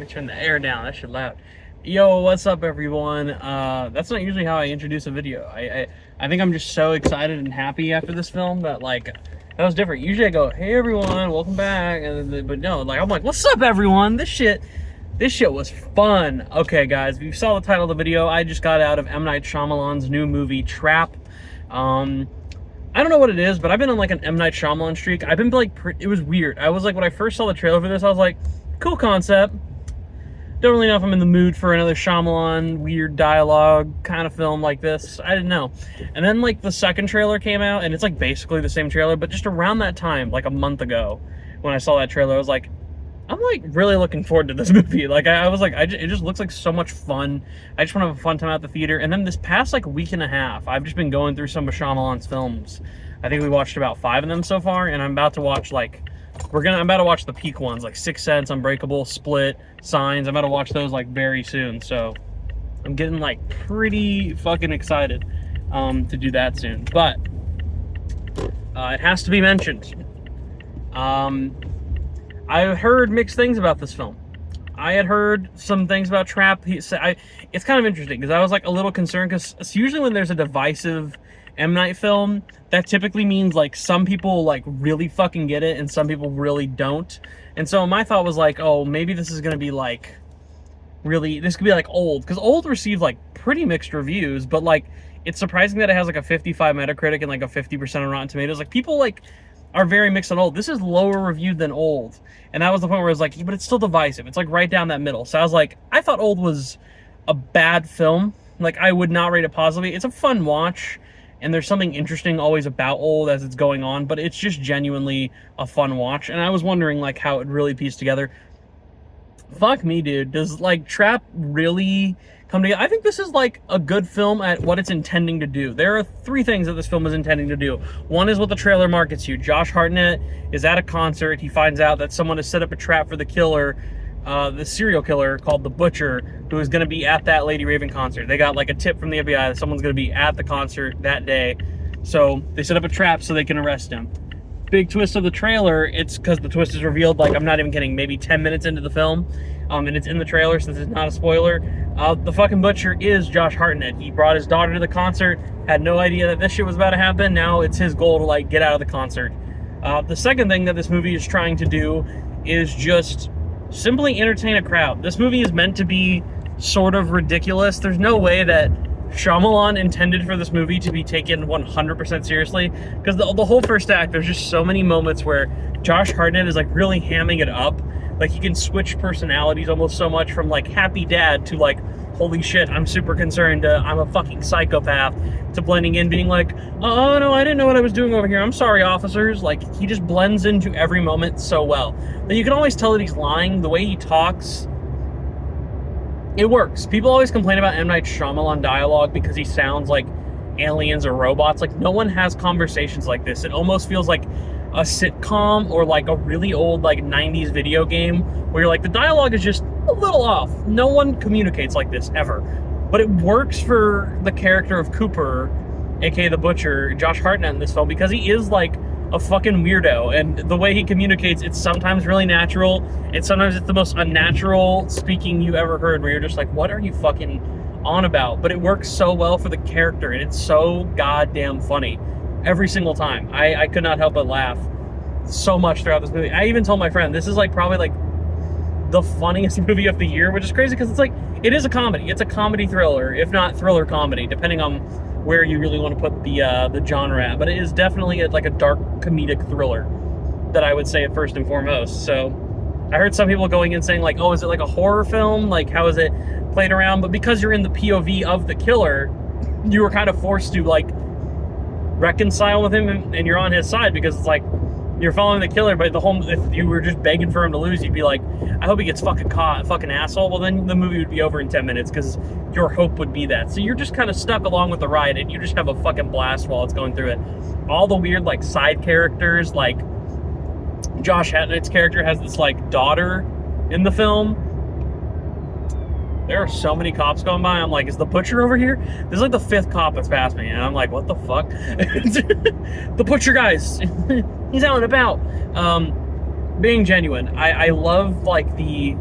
me turn the air down. That shit loud. Yo, what's up, everyone? That's not usually how I introduce a video. I think I'm just so excited and happy after this film that like that was different. Usually I go, "Hey everyone, welcome back," but no, like I'm like, "What's up, everyone? This shit was fun." Okay, guys, if you saw the title of the video, I just got out of M. Night Shyamalan's new movie Trap. I don't know what it is, but I've been on like an M. Night Shyamalan streak. I've been like, it was weird. I was like, when I first saw the trailer for this, I was like, cool concept. Don't really know if I'm in the mood for another Shyamalan weird dialogue kind of film like this. I didn't know. And then like the second trailer came out, and it's like basically the same trailer, but just around that time, like a month ago, when I saw that trailer, I was like, I'm like really looking forward to this movie. Like I was like, it just looks like so much fun. I just want to have a fun time at the theater. And then this past like week and a half, I've just been going through some of Shyamalan's films. I think we watched about 5 of them so far, and I'm about to watch like, I'm about to watch the peak ones, like Sixth Sense, Unbreakable, Split, Signs. I'm about to watch those like very soon. So I'm getting like pretty fucking excited to do that soon. But it has to be mentioned. I heard mixed things about this film. I had heard some things about Trap. It's kind of interesting because I was like a little concerned because usually when there's a divisive M. Night film, that typically means like some people like really fucking get it and some people really don't. And so my thought was like, oh, maybe this is gonna be like this could be like Old, because Old received like pretty mixed reviews, but like it's surprising that it has like a 55 Metacritic and like a 50% on Rotten Tomatoes. Like people like are very mixed on Old. This is lower reviewed than Old, and that was the point where I was like, but it's still divisive. It's like right down that middle. So I was like, I thought Old was a bad film. Like I would not rate it positively. It's a fun watch, and there's something interesting always about Old as it's going on, but it's just genuinely a fun watch. And I was wondering like how it really pieced together. Fuck me, dude. Does like Trap really come together? I think this is like a good film at what it's intending to do. There are 3 things that this film is intending to do. One is what the trailer markets you. Josh Hartnett is at a concert. He finds out that someone has set up a trap for the killer, the serial killer called the Butcher, who is going to be at that Lady Raven concert. They got like a tip from the FBI that someone's going to be at the concert that day. So they set up a trap so they can arrest him. Big twist of the trailer, it's because the twist is revealed, like, I'm not even kidding, maybe 10 minutes into the film, and it's in the trailer, so this is not a spoiler. The fucking Butcher is Josh Hartnett. He brought his daughter to the concert, had no idea that this shit was about to happen. Now it's his goal to, like, get out of the concert. The second thing that this movie is trying to do is just simply entertain a crowd. This movie is meant to be sort of ridiculous. There's no way that Shyamalan intended for this movie to be taken 100% seriously, because the whole first act, there's just so many moments where Josh Hartnett is like really hamming it up. Like he can switch personalities almost so much from like happy dad to like, holy shit, I'm super concerned, I'm a fucking psychopath, to blending in being like, oh no, I didn't know what I was doing over here, I'm sorry officers. Like he just blends into every moment so well that you can always tell that he's lying. The way he talks, it works. People always complain about M. Night Shyamalan dialogue because he sounds like aliens or robots. Like, no one has conversations like this. It almost feels like a sitcom or like a really old like 90s video game where you're like, the dialogue is just a little off. No one communicates like this ever. But it works for the character of Cooper, aka the Butcher, Josh Hartnett in this film, because he is like a fucking weirdo, and the way he communicates, it's sometimes really natural, and sometimes it's the most unnatural speaking you ever heard, where you're just like, what are you fucking on about? But it works so well for the character, and it's so goddamn funny every single time. I could not help but laugh so much throughout this movie. I even told my friend, this is like probably like the funniest movie of the year, which is crazy because it's like, it is a comedy. It's a comedy thriller, if not thriller comedy, depending on where you really want to put the genre at. But it is definitely like a dark comedic thriller that I would say at first and foremost. So I heard some people going in saying like, oh, is it like a horror film? Like, how is it played around? But because you're in the POV of the killer, you were kind of forced to like reconcile with him, and you're on his side because it's like you're following the killer. But if you were just begging for him to lose, you'd be like, I hope he gets fucking caught, fucking asshole. Well, then the movie would be over in 10 minutes because your hope would be that. So you're just kind of stuck along with the ride, and you just have a fucking blast while it's going through it. All the weird like side characters, like Josh Hartnett's character has this like daughter in the film. There are so many cops going by. I'm like, is the Butcher over here? This is like the 5th cop that's passed me, and I'm like, what the fuck? The Butcher, guys. He's out and about. Being genuine, I love like the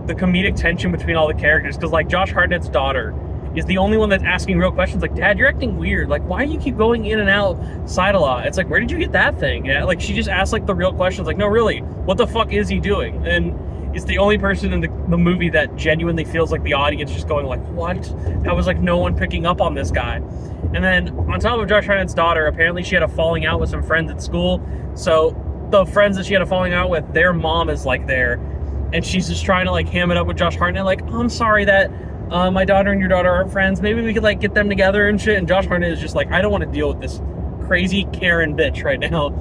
the comedic tension between all the characters, because like Josh Hartnett's daughter is the only one that's asking real questions. Like, Dad, you're acting weird. Like, why do you keep going in and out side a lot? It's like, where did you get that thing? Yeah, like, she just asks like the real questions. Like, no, really, what the fuck is he doing? And it's the only person in the movie that genuinely feels like the audience just going like, what? How was like no one picking up on this guy? And then on top of Josh Hartnett's daughter, apparently she had a falling out with some friends at school. So the friends that she had a falling out with, their mom is like there, and she's just trying to like ham it up with Josh Hartnett. Like, oh, I'm sorry that my daughter and your daughter aren't friends. Maybe we could like get them together and shit. And Josh Hartnett is just like, I don't want to deal with this crazy Karen bitch right now.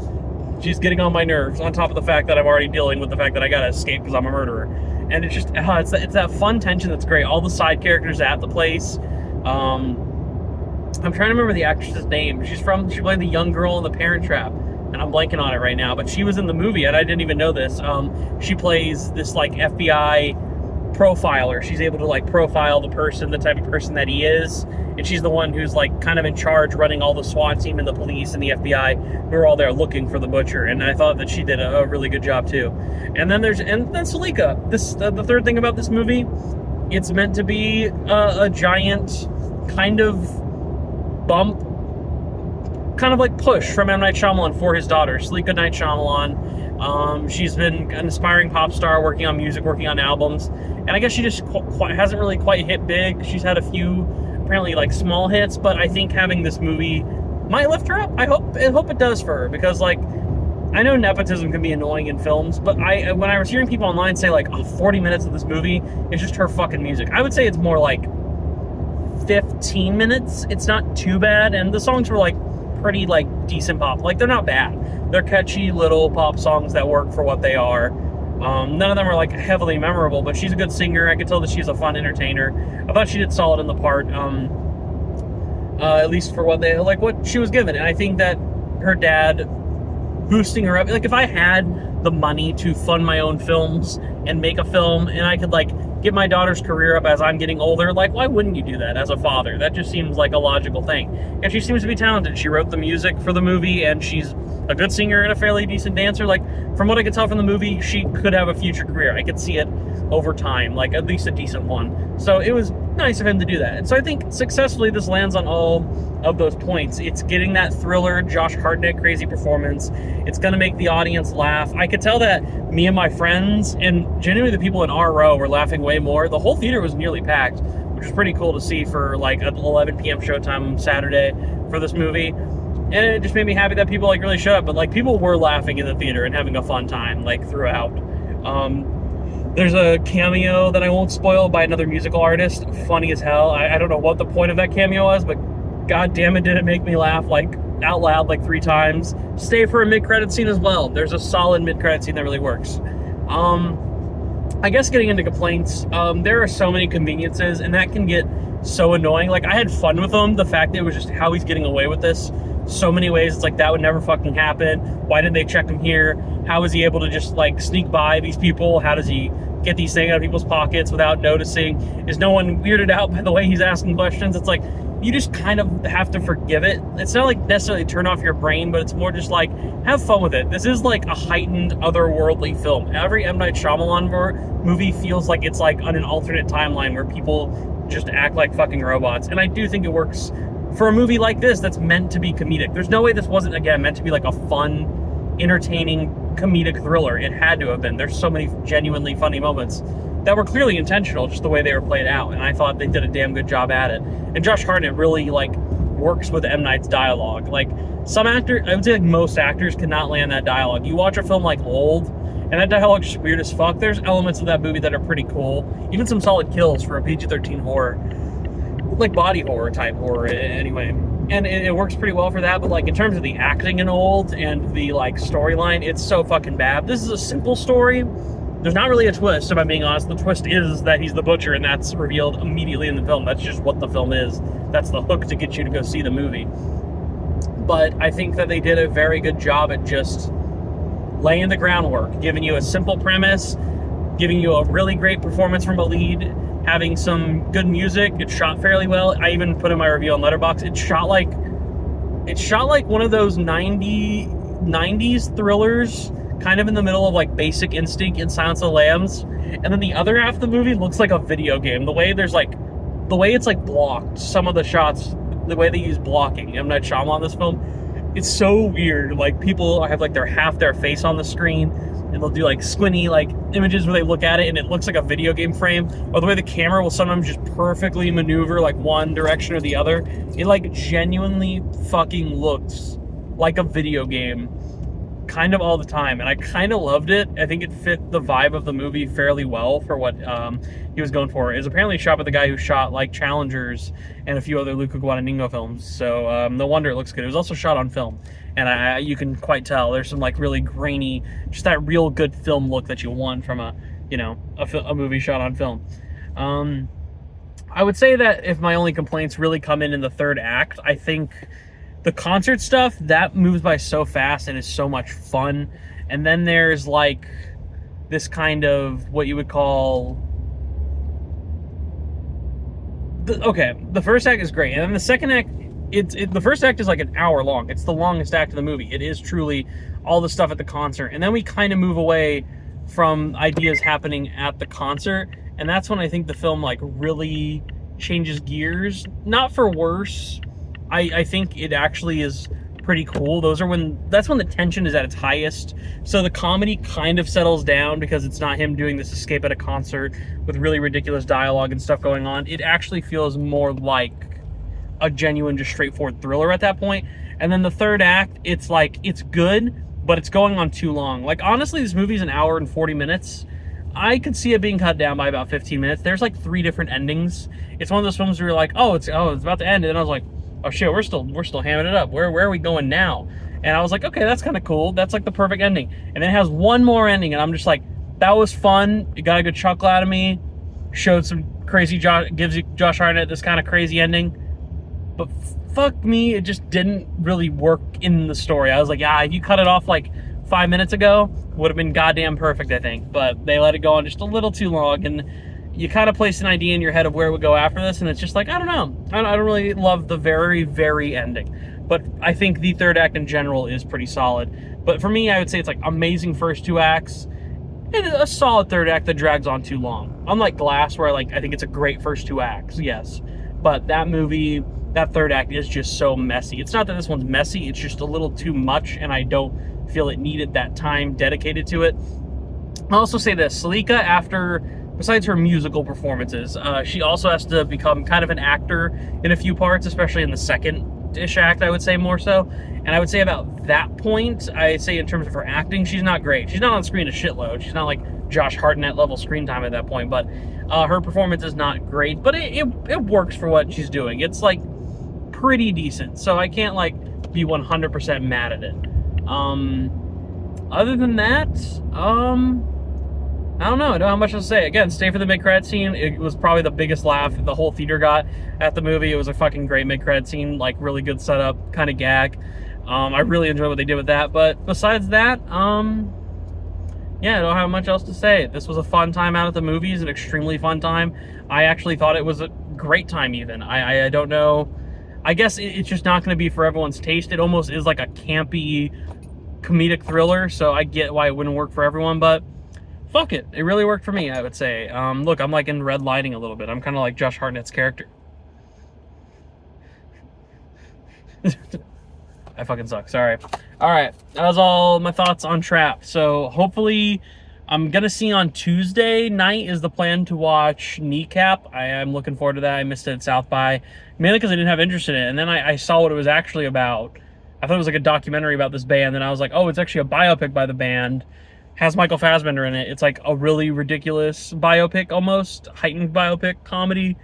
She's getting on my nerves, on top of the fact that I'm already dealing with the fact that I gotta escape because I'm a murderer. And it's just, it's that fun tension that's great. All the side characters at the place. I'm trying to remember the actress's name. She played the young girl in The Parent Trap, and I'm blanking on it right now, but she was in the movie, and I didn't even know this. She plays this like FBI profiler. She's able to like profile the person, the type of person that he is, and she's the one who's like kind of in charge, running all the SWAT team and the police and the FBI who are all there looking for the butcher. And I thought that she did a really good job too. And then Salika. The third thing about this movie, it's meant to be a giant kind of bump, kind of like push from M. Night Shyamalan for his daughter, Salika Night Shyamalan. She's been an aspiring pop star, working on music, working on albums, and I guess she just hasn't really quite hit big. She's had a few apparently like small hits, but I think having this movie might lift her up. I hope it does for her, because like, I know nepotism can be annoying in films, but when I was hearing people online say like, oh, 40 minutes of this movie is just her fucking music, I would say it's more like 15 minutes. It's not too bad, and the songs were like pretty like decent pop. Like, they're not bad. They're catchy little pop songs that work for what they are. None of them are like heavily memorable, but she's a good singer. I could tell that she's a fun entertainer. I thought she did solid in the part, at least for what she was given. And I think that her dad boosting her up, like if I had the money to fund my own films and make a film, and I could like get my daughter's career up as I'm getting older, like, why wouldn't you do that as a father? That just seems like a logical thing. And she seems to be talented. She wrote the music for the movie, and she's a good singer and a fairly decent dancer. Like, from what I could tell from the movie, she could have a future career. I could see it over time, like at least a decent one. So it was nice of him to do that. And so I think successfully this lands on all of those points. It's getting that thriller, Josh Hartnett crazy performance. It's going to make the audience laugh. I could tell that me and my friends, and genuinely the people in our row, were laughing way more. The whole theater was nearly packed, which is pretty cool to see for like an 11 p.m. showtime Saturday for this movie. And it just made me happy that people like really showed up. But like, people were laughing in the theater and having a fun time like throughout. There's a cameo that I won't spoil by another musical artist. Funny as hell. I don't know what the point of that cameo was, but god damn it, did it make me laugh like out loud like 3 times. Stay for a mid-credit scene as well. There's a solid mid-credit scene that really works. I guess getting into complaints, there are so many conveniences, and that can get so annoying. Like, I had fun with them. The fact that it was just how he's getting away with this so many ways. It's like, that would never fucking happen. Why did they check him here? How is he able to just like sneak by these people? How does he get these things out of people's pockets without noticing? Is no one weirded out by the way he's asking questions? It's like, you just kind of have to forgive it. It's not like necessarily turn off your brain, but it's more just like, have fun with it. This is like a heightened, otherworldly film. Every M. Night Shyamalan movie feels like it's like on an alternate timeline where people just act like fucking robots. And I do think it works for a movie like this that's meant to be comedic. There's no way this wasn't, again, meant to be like a fun, entertaining, comedic thriller. It had to have been. There's so many genuinely funny moments that were clearly intentional, just the way they were played out, and I thought they did a damn good job at it. And Josh Hartnett really like works with M. Night's dialogue. Like, some actors, I would say like most actors cannot land that dialogue. You watch a film like Old, and that dialogue's just weird as fuck. There's elements of that movie that are pretty cool. Even some solid kills for a PG-13 horror. Like body horror type horror anyway. And it works pretty well for that, but like in terms of the acting in Old and the like storyline, it's so fucking bad. This is a simple story. There's not really a twist, if I'm being honest. The twist is that he's the butcher, and that's revealed immediately in the film. That's just what the film is. That's the hook to get you to go see the movie. But I think that they did a very good job at just laying the groundwork, giving you a simple premise, giving you a really great performance from a lead, having some good music. It's shot fairly well. I even put in my review on Letterboxd, it's shot like one of those 90s thrillers, kind of in the middle of like Basic Instinct and Silence of the Lambs, and then the other half of the movie looks like a video game. The way it's like blocked, some of the shots, the way they use blocking, M. Night Shyamalan in this film, it's so weird. Like, people have like their face on the screen, and they'll do like squinty like images where they look at it and it looks like a video game frame, or the way the camera will sometimes just perfectly maneuver like one direction or the other. It like genuinely fucking looks like a video game kind of all the time, and I kind of loved it. I think it fit the vibe of the movie fairly well for what he was going for. It was apparently shot by the guy who shot like Challengers and a few other Luca Guadagnino films, so no wonder it looks good. It was also shot on film, and you can quite tell there's some like really grainy, just that real good film look that you want from a movie shot on film. I would say that if my only complaints really come in the third act, I think the concert stuff, that moves by so fast and is so much fun. And then there's like this kind of what you would call the first act is great, and then the second act, the first act is like an hour long. It's the longest act of the movie. It is truly all the stuff at the concert, and then we kind of move away from ideas happening at the concert, and that's when I think the film like really changes gears, not for worse. I think it actually is pretty cool. That's when the tension is at its highest. So the comedy kind of settles down because it's not him doing this escape at a concert with really ridiculous dialogue and stuff going on. It actually feels more like a genuine, just straightforward thriller at that point. And then the third act, it's like, it's good, but it's going on too long. Like, honestly, this movie's an hour and 40 minutes. I could see it being cut down by about 15 minutes. There's like 3 different endings. It's one of those films where you're like, it's about to end. And then I was like, oh shit, we're still hamming it up. Where are we going now? And I was like, okay, that's kind of cool. That's like the perfect ending. And then it has one more ending, and I'm just like, that was fun. It got a good chuckle out of me. Showed some crazy gives Josh Hartnett this kind of crazy ending. But fuck me, it just didn't really work in the story. I was like, if you cut it off like 5 minutes ago, would have been goddamn perfect, I think. But they let it go on just a little too long, and you kind of place an idea in your head of where it would go after this, and it's just like, I don't know. I don't really love the very, very ending. But I think the third act in general is pretty solid. But for me, I would say it's like amazing first 2 acts, and a solid third act that drags on too long. Unlike Glass, where I think it's a great first 2 acts, yes. But that movie, that third act is just so messy. It's not that this one's messy, it's just a little too much, and I don't feel it needed that time dedicated to it. I'll also say this, Salika, besides her musical performances, she also has to become kind of an actor in a few parts, especially in the second-ish act, I would say more so. And I would say about that point, I say in terms of her acting, she's not great. She's not on screen a shitload. She's not like Josh Hartnett level screen time at that point, but her performance is not great. But it works for what she's doing. It's like pretty decent, so I can't like be 100% mad at it. Other than that, I don't know. I don't have much to say. Again, stay for the mid-credit scene. It was probably the biggest laugh the whole theater got at the movie. It was a fucking great mid-credit scene, like really good setup, kind of gag. I really enjoyed what they did with that. But besides that, yeah, I don't have much else to say. This was a fun time out at the movies, an extremely fun time. I actually thought it was a great time even. I don't know. I guess it's just not going to be for everyone's taste. It almost is like a campy comedic thriller, so I get why it wouldn't work for everyone, but fuck it. It really worked for me, I would say. Look, I'm like in redlining a little bit. I'm kind of like Josh Hartnett's character. I fucking suck. Sorry. All right. That was all my thoughts on Trap. So hopefully I'm going to see on Tuesday night is the plan to watch Kneecap. I am looking forward to that. I missed it at South by, mainly because I didn't have interest in it. And then I saw what it was actually about. I thought it was like a documentary about this band. And I was like, oh, it's actually a biopic by the band. Has Michael Fassbender in it. It's like a really ridiculous biopic, almost heightened biopic comedy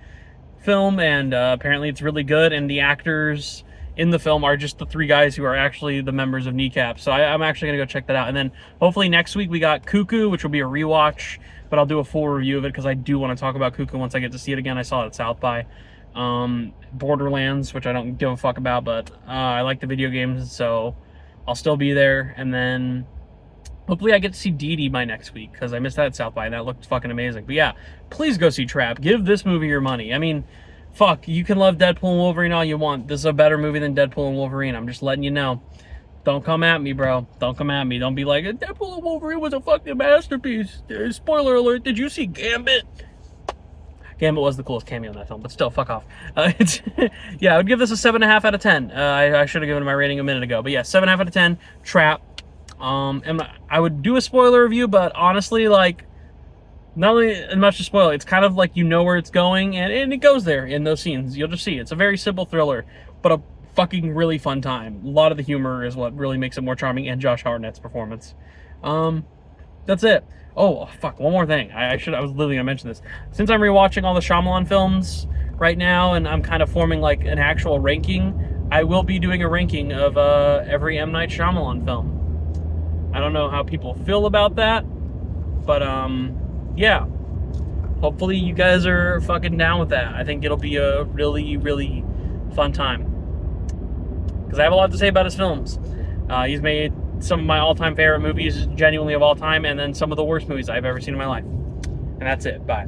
film, and apparently it's really good, and the actors in the film are just the 3 guys who are actually the members of Kneecap. So I'm actually gonna go check that out. And then hopefully next week we got Cuckoo, which will be a rewatch, but I'll do a full review of it because I do want to talk about Cuckoo once I get to see it again. I saw it at South by. Borderlands, which I don't give a fuck about, but I like the video games, so I'll still be there. And then hopefully I get to see Dee Dee by next week, because I missed that at South by, and that looked fucking amazing. But yeah, please go see Trap. Give this movie your money. I mean, fuck, you can love Deadpool and Wolverine all you want. This is a better movie than Deadpool and Wolverine. I'm just letting you know. Don't come at me, bro. Don't come at me. Don't be like, Deadpool and Wolverine was a fucking masterpiece. Spoiler alert, did you see Gambit? Gambit was the coolest cameo in that film, but still, fuck off. Yeah, I would give this a 7.5 out of 10. I should have given my rating a minute ago, but yeah, 7.5 out of 10. Trap. And I would do a spoiler review, but honestly, like, not really as much to spoil. It's kind of like you know where it's going, and it goes there in those scenes. You'll just see. It's a very simple thriller, but a fucking really fun time. A lot of the humor is what really makes it more charming, and Josh Hartnett's performance. That's it. Oh, fuck, one more thing. I was literally gonna mention this. Since I'm rewatching all the Shyamalan films right now, and I'm kind of forming like an actual ranking, I will be doing a ranking of every M. Night Shyamalan film. I don't know how people feel about that, but yeah. Hopefully you guys are fucking down with that. I think it'll be a really, really fun time. Because I have a lot to say about his films. He's made some of my all-time favorite movies, genuinely of all time, and then some of the worst movies I've ever seen in my life. And that's it. Bye.